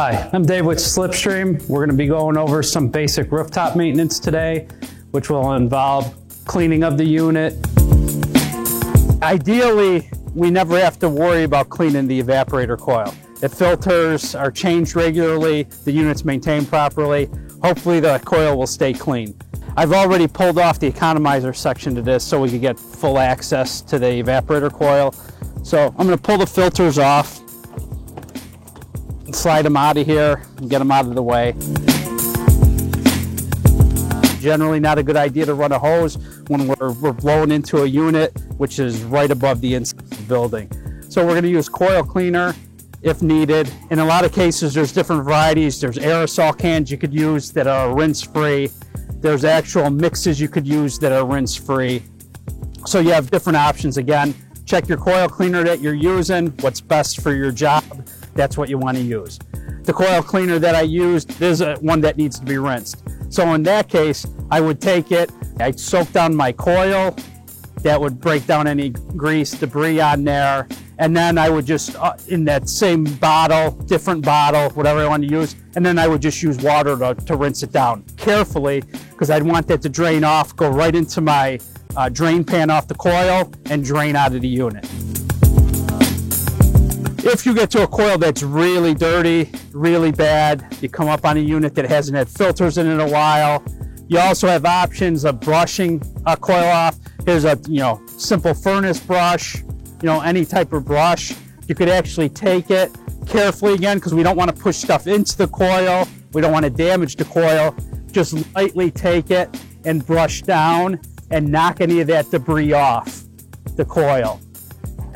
Hi, I'm Dave with Slipstream. We're going to be going over some basic rooftop maintenance today, which will involve cleaning of the unit. Ideally, we never have to worry about cleaning the evaporator coil. If filters are changed regularly, the unit's maintained properly, hopefully the coil will stay clean. I've already pulled off the economizer section to this so we can get full access to the evaporator coil. So I'm going to pull the filters off, slide them out of here and get them out of the way. Generally not a good idea to run a hose when we're blowing into a unit which is right above the inside of the building. So we're going to use coil cleaner if needed. In a lot of cases there's different varieties. There's aerosol cans you could use that are rinse free. There's actual mixes you could use that are rinse free. So you have different options. Again, check your coil cleaner that you're using, what's best for your job. That's what you want to use. The coil cleaner that I used is one that needs to be rinsed. So in that case, I would take it, I'd soak down my coil, that would break down any grease, debris on there, and then I would just, in that same bottle, different bottle, whatever I want to use, and then I would just use water to rinse it down carefully, because I'd want that to drain off, go right into my drain pan off the coil, and drain out of the unit. If you get to a coil that's really dirty, really bad, you come up on a unit that hasn't had filters in a while, you also have options of brushing a coil off. Here's a simple furnace brush, any type of brush. You could actually take it carefully again, because we don't want to push stuff into the coil. We don't want to damage the coil. Just lightly take it and brush down and knock any of that debris off the coil.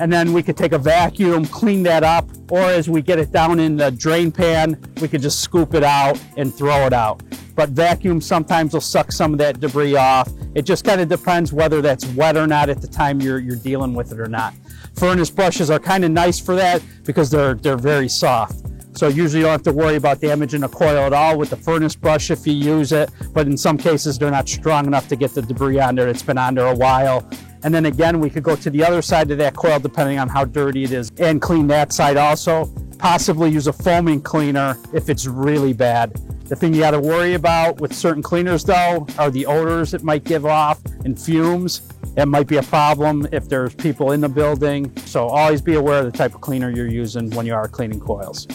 And then we could take a vacuum, clean that up, or as we get it down in the drain pan, we could just scoop it out and throw it out. But vacuum sometimes will suck some of that debris off. It just kind of depends whether that's wet or not at the time you're dealing with it or not. Furnace brushes are kind of nice for that because they're very soft. So usually you don't have to worry about damaging a coil at all with the furnace brush if you use it, but in some cases they're not strong enough to get the debris on there. It's been on there a while. And then again, we could go to the other side of that coil depending on how dirty it is and clean that side also. Possibly use a foaming cleaner if it's really bad. The thing you got to worry about with certain cleaners though are the odors it might give off and fumes. That might be a problem if there's people in the building. So always be aware of the type of cleaner you're using when you are cleaning coils.